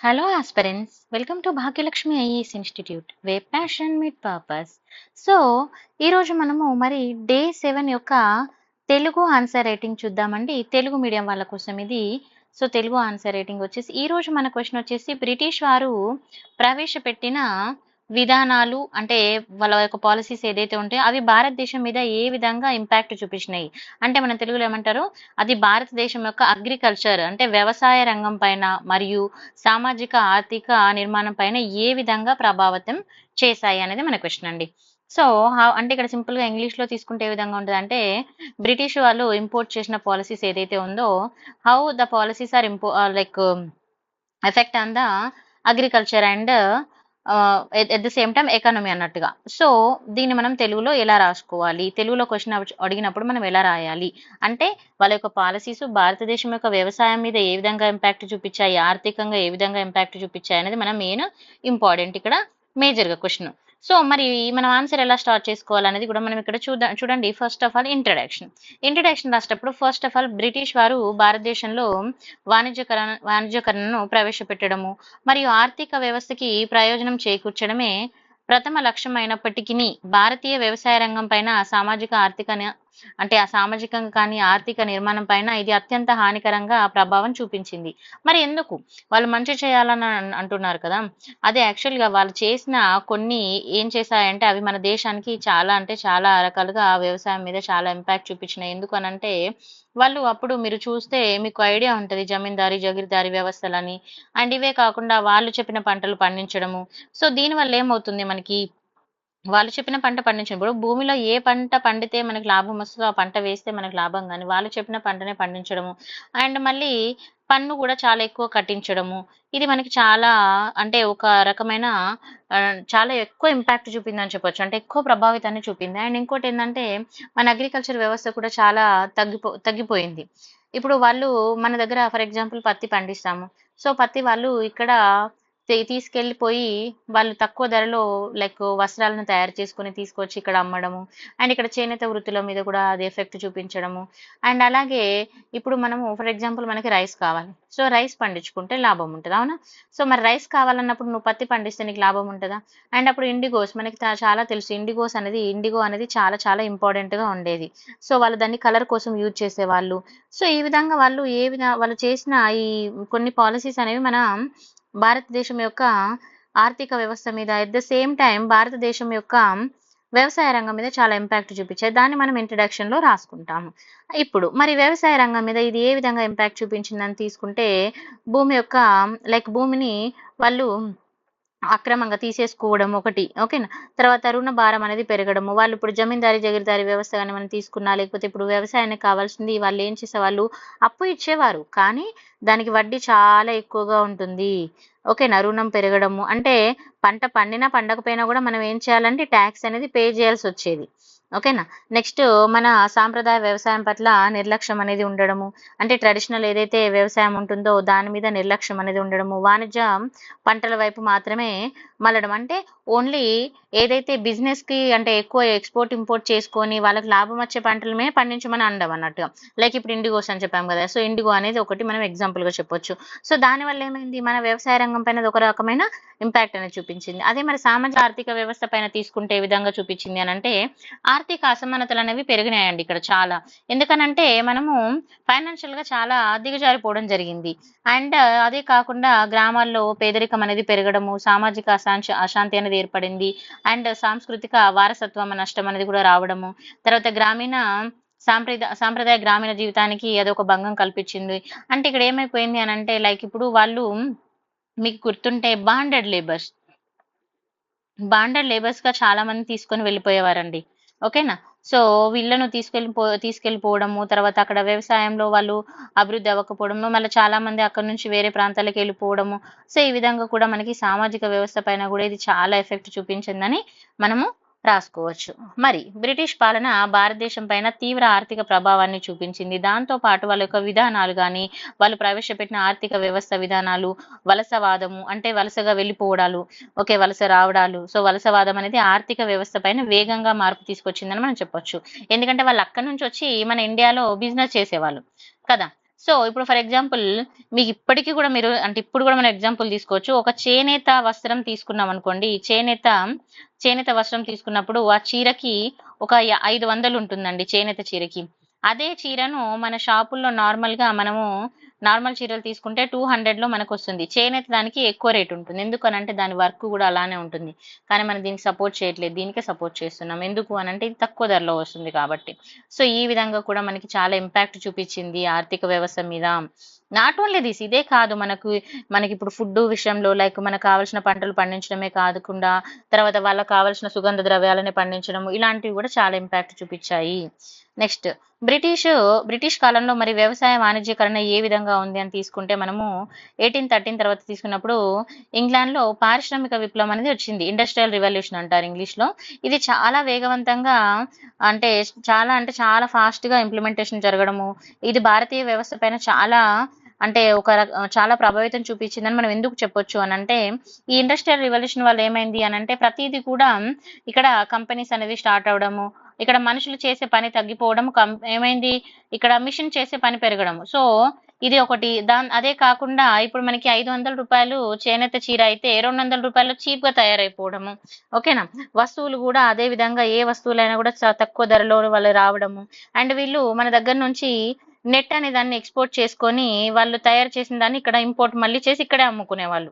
Hello, aspirants. Welcome to Bhagyalakshmi IAS Institute, where passion meet purpose. So, ఈరోజు మనము మరి day 7 యొక్క Telugu answer writing చూద్దామండి. తెలుగు మీడియం వాళ్ళ కోసం ఇది. సో, తెలుగు ఆన్సర్ రైటింగ్ వచ్చేసి ఈరోజు మన క్వశ్చన్ వచ్చేసి బ్రిటిష్ వారు ప్రవేశపెట్టిన విధానాలు అంటే వాళ్ళ యొక్క పాలసీస్ ఏదైతే ఉంటాయో అవి భారతదేశం మీద ఏ విధంగా ఇంపాక్ట్ చూపించినాయి అంటే మన తెలుగులో ఏమంటారు అది భారతదేశం యొక్క అగ్రికల్చర్ అంటే వ్యవసాయ రంగం పైన మరియు సామాజిక ఆర్థిక నిర్మాణం పైన ఏ విధంగా ప్రభావితం చేశాయి అనేది మన క్వశ్చన్ అండి. సో అంటే ఇక్కడ సింపుల్ గా ఇంగ్లీష్ లో తీసుకుంటే ఏ విధంగా ఉంటుంది అంటే బ్రిటిష్ వాళ్ళు ఇంపోర్ట్ చేసిన పాలసీస్ ఏదైతే ఉందో how the policies are like effect on the agriculture and at the same time economy అన్నట్టుగా. సో దీన్ని మనం తెలుగులో ఎలా రాసుకోవాలి, తెలుగులో క్వశ్చన్ అడిగినప్పుడు మనం ఎలా రాయాలి అంటే వాళ్ళ యొక్క పాలసీస్ భారతదేశం యొక్క వ్యవసాయం మీద ఏ విధంగా ఇంపాక్ట్ చూపించాయి, ఆర్థికంగా ఏ విధంగా ఇంపాక్ట్ చూపించాయి అనేది మనం మెయిన్ ఇంపార్టెంట్ ఇక్కడ మేజర్గా క్వశ్చన్. సో మరి మనం ఆన్సర్ ఎలా స్టార్ట్ చేసుకోవాలనేది కూడా మనం ఇక్కడ చూడండి. ఫస్ట్ ఆఫ్ ఆల్ ఇంట్రడక్షన్ రాసేటప్పుడు ఫస్ట్ ఆఫ్ ఆల్ బ్రిటిష్ వారు భారతదేశంలో వాణిజ్యకరణను ప్రవేశపెట్టడము మరియు ఆర్థిక వ్యవస్థకి ప్రయోజనం చేకూర్చడమే ప్రథమ లక్ష్యం అయినప్పటికీ భారతీయ వ్యవసాయ రంగం పైన అంటే ఆ సామాజికంగా కానీ ఆర్థిక నిర్మాణం పైన ఇది అత్యంత హానికరంగా ప్రభావం చూపించింది. మరి ఎందుకు వాళ్ళు మంచి చేయాలని అంటున్నారు కదా, అదే యాక్చువల్గా వాళ్ళు చేసిన కొన్ని ఏం చేశాయంటే అవి మన దేశానికి చాలా అంటే చాలా రకాలుగా వ్యవసాయం మీద చాలా ఇంపాక్ట్ చూపించినాయి. ఎందుకు అనంటే వాళ్ళు అప్పుడు మీరు చూస్తే మీకు ఐడియా ఉంటుంది జమీందారీ జగీర్దారీ వ్యవస్థలని. అండ్ ఇవే కాకుండా వాళ్ళు చెప్పిన పంటలు పండించడము. సో దీనివల్ల ఏమవుతుంది మనకి వాళ్ళు చెప్పిన పంట పండించినప్పుడు భూమిలో ఏ పంట పండితే మనకి లాభం వస్తుందో ఆ పంట వేస్తే మనకు లాభం, కానీ వాళ్ళు చెప్పిన పంటనే పండించడము అండ్ మళ్ళీ పన్ను కూడా చాలా ఎక్కువ కట్టించడము ఇది మనకి చాలా అంటే ఒక రకమైన చాలా ఎక్కువ ఇంపాక్ట్ చూపిందని చెప్పొచ్చు, అంటే ఎక్కువ ప్రభావితాన్ని చూపింది. అండ్ ఇంకోటి ఏంటంటే మన అగ్రికల్చర్ వ్యవస్థ కూడా చాలా తగ్గిపోయింది. ఇప్పుడు వాళ్ళు మన దగ్గర ఫర్ ఎగ్జాంపుల్ పత్తి పండిస్తాము. సో పత్తి వాళ్ళు ఇక్కడ తీసుకెళ్ళిపోయి వాళ్ళు తక్కువ ధరలో లైక్ వస్త్రాలను తయారు చేసుకొని తీసుకొచ్చి ఇక్కడ అమ్మడము అండ్ ఇక్కడ చేనేత వృత్తుల మీద కూడా అది ఎఫెక్ట్ చూపించడము. అండ్ అలాగే ఇప్పుడు మనము ఫర్ ఎగ్జాంపుల్ మనకి రైస్ కావాలి, సో రైస్ పండించుకుంటే లాభం ఉంటుంది అవునా. సో మరి రైస్ కావాలన్నప్పుడు నువ్వు పత్తి పండిస్తే నీకు లాభం ఉంటుందా. అండ్ అప్పుడు ఇండిగోస్ మనకి చాలా తెలుసు, ఇండిగో అనేది చాలా చాలా ఇంపార్టెంట్ గా ఉండేది. సో వాళ్ళు దాన్ని కలర్ కోసం యూజ్ చేసేవాళ్ళు. సో ఈ విధంగా వాళ్ళు చేసిన ఈ కొన్ని పాలసీస్ అనేవి మన భారతదేశం యొక్క ఆర్థిక వ్యవస్థ మీద ఎట్ ద సేమ్ టైం భారతదేశం యొక్క వ్యవసాయ రంగం మీద చాలా ఇంపాక్ట్ చూపించాయి. దాన్ని మనం ఇంట్రడక్షన్ లో రాసుకుంటాము. ఇప్పుడు మరి వ్యవసాయ రంగం మీద ఇది ఏ విధంగా ఇంపాక్ట్ చూపించిందని తీసుకుంటే భూమిని వాళ్ళు అక్రమంగా తీసేసుకోవడం ఒకటి, ఓకేనా. తర్వాత రుణ భారం అనేది పెరగడము. వాళ్ళు ఇప్పుడు జమీందారీ జగీర్దారీ వ్యవస్థ కానీ మనం తీసుకున్నా లేకపోతే ఇప్పుడు వ్యవసాయానికి కావాల్సింది వాళ్ళు ఏం చేసేవాళ్ళు అప్పు ఇచ్చేవారు, కానీ దానికి వడ్డీ చాలా ఎక్కువగా ఉంటుంది, ఓకేనా. రుణం పెరగడము అంటే పంట పండినా పండకపోయినా కూడా మనం ఏం చేయాలంటే ట్యాక్స్ అనేది పే చేయాల్సి వచ్చేది, ఓకేనా. నెక్స్ట్ మన సాంప్రదాయ వ్యవసాయం పట్ల నిర్లక్ష్యం అనేది ఉండడము, అంటే ట్రెడిషనల్ ఏదైతే వ్యవసాయం ఉంటుందో దాని మీద నిర్లక్ష్యం అనేది ఉండడము. వాణిజ్య పంటల వైపు మాత్రమే మళ్ళడం, అంటే ఓన్లీ ఏదైతే బిజినెస్ కి అంటే ఎక్కువ ఎక్స్పోర్ట్ ఇంపోర్ట్ చేసుకొని వాళ్ళకి లాభం వచ్చే పంటలమే పండించమని అనడం అన్నట్టుగా. లైక్ ఇప్పుడు ఇండిగోస్ అని చెప్పాం కదా, సో ఇండిగో అనేది ఒకటి మనం ఎగ్జాంపుల్ గా చెప్పొచ్చు. సో దానివల్ల ఏమైంది మన వ్యవసాయ రంగం పైన ఒక రకమైన ఇంపాక్ట్ అనేది చూపించింది. అదే మరి సామాజిక ఆర్థిక వ్యవస్థ పైన తీసుకుంటే ఏ విధంగా చూపించింది అని అంటే ఆర్థిక అసమానతలు అనేవి పెరిగినాయండి ఇక్కడ చాలా. ఎందుకనంటే మనము ఫైనాన్షియల్ గా చాలా దిగజారిపోవడం జరిగింది. అండ్ అదే కాకుండా గ్రామాల్లో పేదరికం అనేది పెరగడము, సామాజిక అశాంతి అనేది ఏర్పడింది. అండ్ సాంస్కృతిక వారసత్వం నష్టం అనేది కూడా రావడము. తర్వాత సాంప్రదాయ గ్రామీణ జీవితానికి అదొక భంగం కల్పించింది. అంటే ఇక్కడ ఏమైపోయింది అని అంటే లైక్ ఇప్పుడు వాళ్ళు మీకు గుర్తుంటే బాండెడ్ లేబర్స్ గా చాలా మంది తీసుకొని వెళ్ళిపోయేవారండి, ఓకేనా. సో వీళ్ళను తీసుకెళ్ళిపోవడము, తర్వాత అక్కడ వ్యవసాయంలో వాళ్ళు అభివృద్ధి అవ్వకపోవడము, మళ్ళీ చాలా మంది అక్కడ నుంచి వేరే ప్రాంతాలకు వెళ్ళిపోవడము. సో ఈ విధంగా కూడా మనకి సామాజిక వ్యవస్థ పైన కూడా ఇది చాలా ఎఫెక్ట్ చూపించిందని మనము రాసుకోవచ్చు. మరి బ్రిటిష్ పాలన భారతదేశం పైన తీవ్ర ఆర్థిక ప్రభావాన్ని చూపించింది. దాంతో పాటు వాళ్ళ యొక్క విధానాలు కానీ వాళ్ళు ప్రవేశపెట్టిన ఆర్థిక వ్యవస్థ విధానాలు, వలసవాదము అంటే వలసగా వెళ్ళిపోవడాలు, ఓకే వలస రావడాలు. సో వలసవాదం అనేది ఆర్థిక వ్యవస్థ పైన వేగంగా మార్పు తీసుకొచ్చిందని మనం చెప్పొచ్చు. ఎందుకంటే వాళ్ళు అక్కడి నుంచి వచ్చి మన ఇండియాలో బిజినెస్ చేసేవాళ్ళు కదా. సో ఇప్పుడు ఫర్ ఎగ్జాంపుల్ మీకు ఇప్పటికీ కూడా మీరు అంటే ఇప్పుడు కూడా మనం ఎగ్జాంపుల్ తీసుకోవచ్చు. ఒక చేనేత వస్త్రం తీసుకున్నాం అనుకోండి. చేనేత వస్త్రం తీసుకున్నప్పుడు ఆ చీరకి ఒక 500 ఉంటుందండి చేనేత చీరకి. అదే చీరను మన షాపుల్లో మనము నార్మల్ చీరలు తీసుకుంటే 200లో మనకొస్తుంది. చేనేత దానికి ఎక్కువ రేట్ ఉంటుంది. ఎందుకనంటే దాని వర్క్ కూడా అలానే ఉంటుంది. కానీ మనం దీనికి సపోర్ట్ చేయట్లేదు. దీనికే సపోర్ట్ చేస్తున్నాం. ఎందుకు అనంటే ఇది తక్కువ ధరలో వస్తుంది కాబట్టి. సో ఈ విధంగా కూడా మనకి చాలా ఇంపాక్ట్ చూపించింది ఆర్థిక వ్యవస్థ మీద. నాట్ ఓన్లీ దిస్ ఇదే కాదు మనకిప్పుడు ఫుడ్ విషయంలో లైక్ మనకు కావాల్సిన పంటలు పండించడమే కాకుండా తర్వాత వాళ్ళకి కావాల్సిన సుగంధ ద్రవ్యాలని పండించడం ఇలాంటివి కూడా చాలా ఇంపాక్ట్ చూపించాయి. నెక్స్ట్ బ్రిటిష్ కాలంలో మరి వ్యవసాయ వాణిజ్యీకరణ ఏ విధంగా ఉంది అని తీసుకుంటే మనము 1813 తర్వాత తీసుకున్నప్పుడు ఇంగ్లాండ్లో పారిశ్రామిక విప్లవం అనేది వచ్చింది. ఇండస్ట్రియల్ రివల్యూషన్ అంటారు ఇంగ్లీష్లో. ఇది చాలా వేగవంతంగా అంటే చాలా ఫాస్ట్ గా ఇంప్లిమెంటేషన్ జరగడము, ఇది భారతీయ వ్యవస్థ పైన చాలా ప్రభావితం చూపించిందని మనం ఎందుకు చెప్పొచ్చు అనంటే ఈ ఇండస్ట్రియల్ రివల్యూషన్ వల్ల ఏమైంది అనంటే ప్రతిదీ కూడా ఇక్కడ కంపెనీస్ అనేది స్టార్ట్ అవడము, ఇక్కడ మనుషులు చేసే పని తగ్గిపోవడం, ఏమైంది ఇక్కడ మిషన్ చేసే పని పెరగడం. సో ఇది ఒకటి. అదే కాకుండా ఇప్పుడు మనకి 500 రూపాయలు చేనేత చీర అయితే 200 రూపాయలు చీప్ గా తయారైపోవడము. ఓకేనా? వస్తువులు కూడా అదే విధంగా ఏ వస్తువులైనా కూడా తక్కువ ధరలో వాళ్ళు రావడము. అండ్ వీళ్ళు మన దగ్గర నుంచి నెట్ అనే దాన్ని ఎక్స్పోర్ట్ చేసుకొని వాళ్ళు తయారు చేసిన దాన్ని ఇక్కడ ఇంపోర్ట్ మళ్ళీ చేసి ఇక్కడే అమ్ముకునే వాళ్ళు.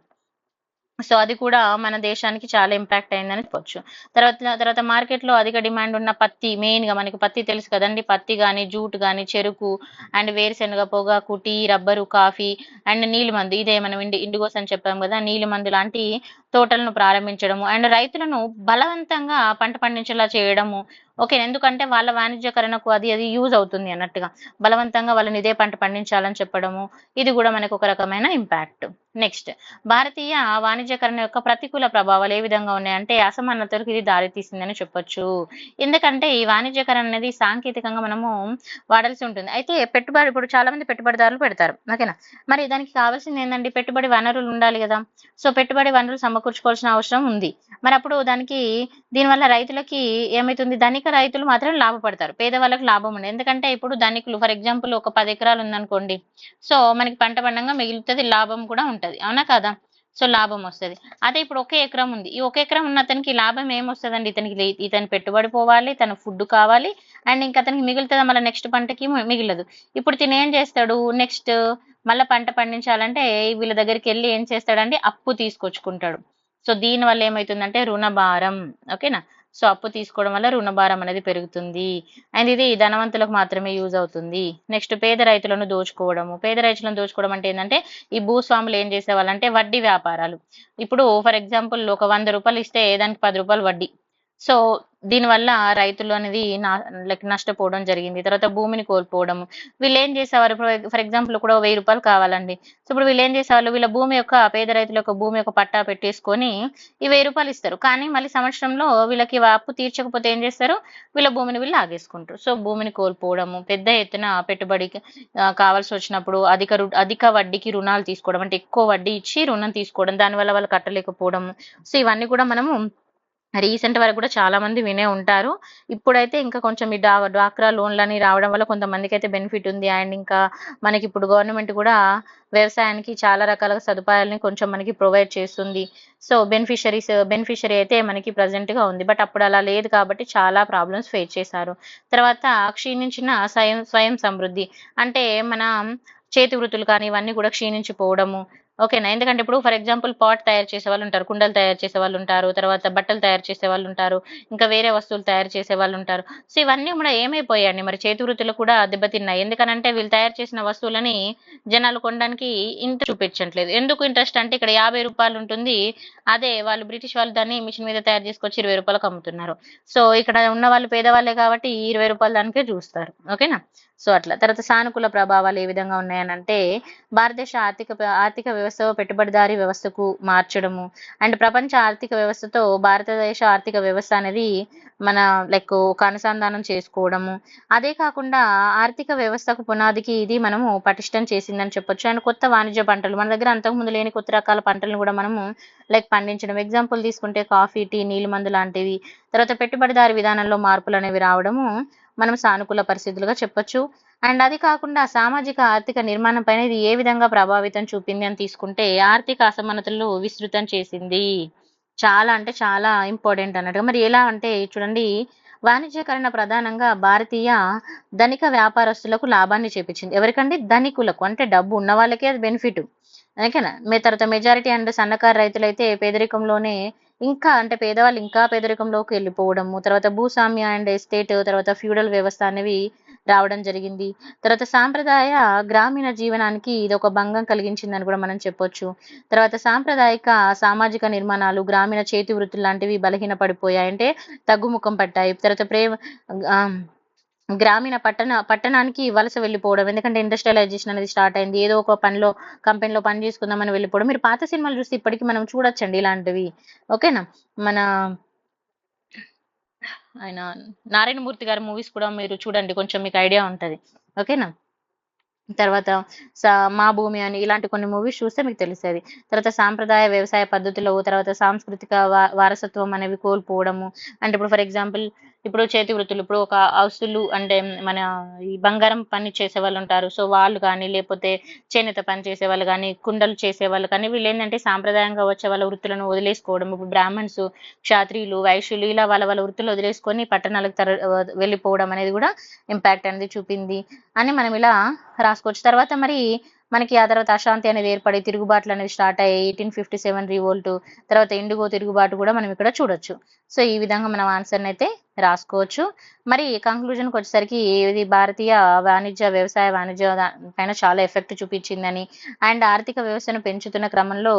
సో అది కూడా మన దేశానికి చాలా ఇంపాక్ట్ అయిందని చెప్పొచ్చు. తర్వాత మార్కెట్లో అధిక డిమాండ్ ఉన్న పత్తి, మెయిన్ గా మనకి పత్తి తెలుసు కదండి. పత్తి కానీ, జూట్ కానీ, చెరుకు అండ్ వేరుశెనగ, పొగాకు, టీ, రబ్బరు, కాఫీ అండ్ నీలిమందు, ఇదే మనం ఇండిగోస్ అని చెప్పాం కదా, నీలిమందు లాంటి తోటలను ప్రారంభించడము అండ్ రైతులను బలవంతంగా పంట పండించేలా చేయడము. ఓకే, ఎందుకంటే వాళ్ళ వాణిజ్యకరణకు అది యూజ్ అవుతుంది అన్నట్టుగా బలవంతంగా వాళ్ళని ఇదే పంట పండించాలని చెప్పడము. ఇది కూడా మనకు ఒక రకమైన ఇంపాక్ట్. నెక్స్ట్, భారతీయ వాణిజ్యకరణ యొక్క ప్రతికూల ప్రభావాలు ఏ విధంగా ఉన్నాయంటే అసమానతలకు ఇది దారితీసిందని చెప్పొచ్చు. ఎందుకంటే ఈ వాణిజ్యకరణ అనేది సాంకేతికంగా మనము వాడాల్సి ఉంటుంది. అయితే ఇప్పుడు చాలా మంది పెట్టుబడిదారులు పెడతారు. ఓకేనా? మరి దానికి కావాల్సింది ఏంటండి? పెట్టుబడి వనరులు ఉండాలి కదా. సో పెట్టుబడి వనరులు సమకూర్చుకోవాల్సిన అవసరం ఉంది. మరి అప్పుడు దీనివల్ల రైతులకి ఏమైతుంది? ధనిక రైతులు మాత్రం లాభపడతారు, పేదవాళ్ళకి లాభం ఉండదు. ఎందుకంటే ఇప్పుడు ధనికులు ఫర్ ఎగ్జాంపుల్ ఒక 10 ఎకరాలు ఉందనుకోండి, సో మనకి పంట పండంగా మిగులుతుంది, లాభం కూడా ఉంటది. అవునా కాదా? సో లాభం వస్తుంది. అదే ఇప్పుడు ఒకే ఎకరం ఉంది, ఈ ఒక ఎకరం ఉన్న అతనికి లాభం ఏమొస్తుందండి? ఇతని పెట్టుబడి పోవాలి, తన ఫుడ్ కావాలి అండ్ ఇంకా అతనికి మిగులుతుందా మళ్ళీ నెక్స్ట్ పంటకి? మిగిలదు. ఇప్పుడు తిని ఏం చేస్తాడు? నెక్స్ట్ మళ్ళీ పంట పండించాలంటే వీళ్ళ దగ్గరికి వెళ్ళి ఏం చేస్తాడంటే అప్పు తీసుకొచ్చుకుంటాడు. సో దీని వల్ల ఏమైతుందంటే రుణభారం. ఓకేనా? సో అప్పు తీసుకోవడం వల్ల రుణభారం అనేది పెరుగుతుంది అండ్ ఇది ధనవంతులకు మాత్రమే యూజ్ అవుతుంది. నెక్స్ట్, పేద రైతులను దోచుకోవడం అంటే ఏంటంటే ఈ భూస్వాములు ఏం చేసేవాళ్ళంటే వడ్డీ వ్యాపారాలు. ఇప్పుడు ఫర్ ఎగ్జాంపుల్ ఒక 100 రూపాయలు ఇస్తే దానికి 10 రూపాయలు వడ్డీ. సో దీనివల్ల రైతులు అనేది నష్టపోవడం జరిగింది. తర్వాత భూమిని కోల్పోవడం. వీళ్ళు ఏం చేసేవారు? ఫర్ ఎగ్జాంపుల్ కూడా 1000 రూపాయలు కావాలండి. సో ఇప్పుడు వీళ్ళు ఏం చేసేవాళ్ళు? పేద రైతుల యొక్క భూమి యొక్క పట్టా పెట్టేసుకొని ఈ 1000 రూపాయలు ఇస్తారు. కానీ మళ్ళీ సంవత్సరంలో వీళ్ళకి అప్పు తీర్చకపోతే ఏం చేస్తారు? వీళ్ళ భూమిని వీళ్ళు ఆగేసుకుంటారు. సో భూమిని కోల్పోవడము, పెద్ద ఎత్తున పెట్టుబడికి కావాల్సి వచ్చినప్పుడు అధిక వడ్డీకి రుణాలు తీసుకోవడం, అంటే ఎక్కువ వడ్డీ ఇచ్చి రుణం తీసుకోవడం, దానివల్ల వాళ్ళు కట్టలేకపోవడం. సో ఇవన్నీ కూడా మనము రీసెంట్ వరకు కూడా చాలా మంది వినే ఉంటారు. ఇప్పుడైతే ఇంకా కొంచెం ఈ డ్వాక్రా లోన్లని రావడం వల్ల కొంతమందికి అయితే బెనిఫిట్ ఉంది. అండ్ ఇంకా మనకి ఇప్పుడు గవర్నమెంట్ కూడా వ్యవసాయానికి చాలా రకాల సదుపాయాలని కొంచెం మనకి ప్రొవైడ్ చేస్తుంది. సో బెనిఫిషరీ అయితే మనకి ప్రజెంట్ గా ఉంది. బట్ అప్పుడు అలా లేదు కాబట్టి చాలా ప్రాబ్లమ్స్ ఫేస్ చేశారు. తర్వాత క్షీణించిన స్వయం సమృద్ధి, అంటే మన చేతి వృత్తులు కానీ ఇవన్నీ కూడా క్షీణించిపోవడము. ఓకేనా? ఎందుకంటే ఇప్పుడు ఫర్ ఎగ్జాంపుల్ పాట్ తయారు చేసే వాళ్ళు ఉంటారు, కుండలు తయారు చేసే వాళ్ళు ఉంటారు, తర్వాత బట్టలు తయారు చేసే వాళ్ళు ఉంటారు, ఇంకా వేరే వస్తువులు తయారు చేసే వాళ్ళు ఉంటారు. సో ఇవన్నీ కూడా ఏమైపోయాయండి? మరి చేతి వృత్తులు కూడా దెబ్బతిన్నాయి. ఎందుకనంటే వీళ్ళు తయారు చేసిన వస్తువులని జనాలు కొనడానికి ఇంట్రెస్ట్ చూపించట్లేదు. ఎందుకు ఇంట్రెస్ట్ అంటే ఇక్కడ 50 రూపాయలు ఉంటుంది, అదే వాళ్ళు బ్రిటిష్ వాళ్ళు దాన్ని మిషన్ మీద తయారు చేసుకొచ్చి 20 రూపాయలకు అమ్ముతున్నారు. సో ఇక్కడ ఉన్న వాళ్ళు పేదవాళ్ళే కాబట్టి 20 రూపాయల దానికే చూస్తారు. ఓకేనా? సో అట్లా. తర్వాత సానుకూల ప్రభావాలు ఏ విధంగా ఉన్నాయనంటే భారతదేశ ఆర్థిక వ్యవస్థ పెట్టుబడిదారీ వ్యవస్థకు మార్చడము అండ్ ప్రపంచ ఆర్థిక వ్యవస్థతో భారతదేశ ఆర్థిక వ్యవస్థ అనేది ఒక అనుసంధానం చేసుకోవడము. అదే కాకుండా ఆర్థిక వ్యవస్థకు పునాదికి ఇది మనము పటిష్టం చేసిందని చెప్పొచ్చు. అండ్ కొత్త వాణిజ్య పంటలు మన దగ్గర అంతకుముందు లేని కొత్త రకాల పంటలను కూడా మనము పండించడం. ఎగ్జాంపుల్ తీసుకుంటే కాఫీ, టీ, నీలిమందు లాంటివి. తర్వాత పెట్టుబడిదారీ విధానంలో మార్పులు అనేవి రావడము మనం సానుకూల పరిస్థితులుగా చెప్పొచ్చు. అండ్ అది కాకుండా సామాజిక ఆర్థిక నిర్మాణం పైన ఇది ఏ విధంగా ప్రభావితం చూపింది అని తీసుకుంటే ఆర్థిక అసమానతలను విస్తృతం చేసింది. చాలా అంటే చాలా ఇంపార్టెంట్ అన్నట్టుగా. మరి ఎలా అంటే చూడండి, వాణిజ్యీకరణ ప్రధానంగా భారతీయ ధనిక వ్యాపారస్తులకు లాభాన్ని చేకూర్చింది. ఎవరికండి? ధనికులకు. అంటే డబ్బు ఉన్న వాళ్ళకే అది బెనిఫిట్. ఓకేనా? తర్వాత మెజారిటీ అండ్ సన్నకారు రైతులైతే పేదరికంలోనే ఇంకా అంటే పేదవాళ్ళు ఇంకా పేదరికంలోకి వెళ్ళిపోవడము. తర్వాత భూస్వామ్య అండ్ ఎస్టేట్ తర్వాత ఫ్యూడల్ వ్యవస్థ అనేవి రావడం జరిగింది. తర్వాత సాంప్రదాయ గ్రామీణ జీవనానికి ఇదొక భంగం కలిగించిందని కూడా మనం చెప్పొచ్చు. తర్వాత సాంప్రదాయిక సామాజిక నిర్మాణాలు, గ్రామీణ చేతి వృత్తులు లాంటివి బలహీనపడిపోయాయి. అంటే తగ్గుముఖం పట్టాయి. తర్వాత ఆహ్, గ్రామీణ పట్టణానికి వలస వెళ్ళిపోవడం. ఎందుకంటే ఇండస్ట్రియలైజేషన్ అనేది స్టార్ట్ అయింది. ఏదో ఒక కంపెనీలో పని చేసుకుందామని వెళ్ళిపోవడం. మీరు పాత సినిమాలు చూస్తే ఇప్పటికి మనం చూడొచ్చండి ఇలాంటివి. ఓకేనా? మన ఆయన 'నారాయణమూర్తి' గారి మూవీస్ కూడా మీరు చూడండి. కొంచెం మీకు ఐడియా ఉంటది. ఓకేనా? తర్వాత స 'మా భూమి' అని ఇలాంటి కొన్ని మూవీస్ చూస్తే మీకు తెలుస్తది. తర్వాత సాంప్రదాయ వ్యవసాయ పద్ధతులు, తర్వాత సాంస్కృతిక వారసత్వం అనేవి కోల్పోవడము. అంటే ఇప్పుడు ఫర్ ఎగ్జాంపుల్ ఇప్పుడు చేతి వృత్తులు, ఇప్పుడు ఒక హౌసులు అంటే మన ఈ బంగారం పని చేసేవాళ్ళు ఉంటారు. సో, వాళ్ళు గానీ, లేపోతే చేనేత పని చేసేవాళ్ళు గానీ, కుండలు చేసేవాళ్ళు కానీ వీళ్ళేంటంటే సాంప్రదాయంగా వచ్చే వాళ్ళ వృత్తులను వదిలేసుకోవడం. ఇప్పుడు బ్రాహ్మణ్స్, క్షాత్రియులు, వైశ్యులు ఇలా వాళ్ళ వాళ్ళ వృత్తులు వదిలేసుకొని పట్టణాలకు వెళ్ళిపోవడం అనేది కూడా ఇంపాక్ట్ అనేది చూపింది అని మనం ఇలా రాసుకోవచ్చు. తర్వాత మరి మనకి ఆ తర్వాత అశాంతి అనేది ఏర్పడి తిరుగుబాట్లు అనేవి స్టార్ట్ అయ్యాయి. 1857 రివోల్ట్, తర్వాత ఇండిగో తిరుగుబాటు కూడా మనం ఇక్కడ చూడొచ్చు. సో, ఈ విధంగా మనం ఆన్సర్‌ని అయితే రాసుకోవచ్చు. మరి కంక్లూజన్‌కి వచ్చేసరికి ఇది భారతీయ వ్యవసాయ వాణిజ్య పైన చాలా ఎఫెక్ట్ చూపించిందని అండ్ ఆర్థిక వ్యవస్థను పెంచుతున్న క్రమంలో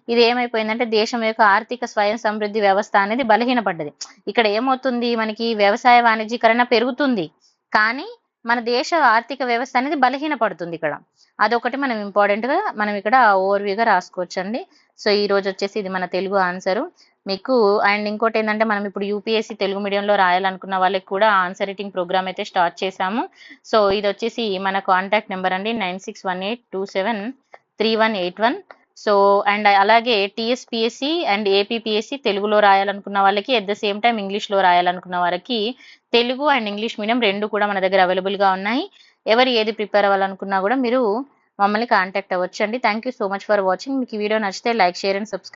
ఇది ఏమైపోయిందంటే దేశం యొక్క ఆర్థిక స్వయం సమృద్ధి వ్యవస్థ అనేది బలహీనపడ్డది. ఇక్కడ ఏమవుతుంది మనకి వ్యవసాయ వాణిజ్యీకరణ పెరుగుతుంది. కానీ మన దేశ ఆర్థిక వ్యవస్థ అనేది బలహీనపడుతుంది ఇక్కడ. అదొకటి మనం ఇంపార్టెంట్‌గా మనం ఇక్కడ ఓవర్‌వ్యూగా రాసుకోవచ్చండి. సో, ఈరోజు వచ్చేసి ఇది మన తెలుగు ఆన్సరు. మీకు అండ్ ఇంకోటేంటంటే మనం ఇప్పుడు యూపీఎస్సీ తెలుగు మీడియంలో రాయాలనుకున్న వాళ్ళకి కూడా ఆన్సర్ రైటింగ్ ప్రోగ్రామ్ అయితే స్టార్ట్ చేశాము. సో, ఇదొచ్చేసి మన కాంటాక్ట్ నెంబర్ అండి 9618273181. సో, అండ్ అలాగే టీఎస్‌పీఎస్సీ అండ్ ఏపీపీఎస్సీ తెలుగులో రాయాలనుకున్న వాళ్ళకి ఎట్ ద సేమ్ టైమ్ ఇంగ్లీష్‌లో రాయాలనుకున్న వారికి తెలుగు అండ్ ఇంగ్లీష్ మీడియం 2 కూడా మన దగ్గర అవైలబుల్‌గా ఉన్నాయి. ఎవరు ఏది ప్రిపేర్ అవ్వాలనుకున్నా కూడా మీరు మమ్మల్ని కాంటాక్ట్ అవ్వచ్చండి. Thank you so much for watching. మీకు ఈ వీడియో నచ్చితే లైక్, షేర్ అండ్ సబ్స్క్రైబ్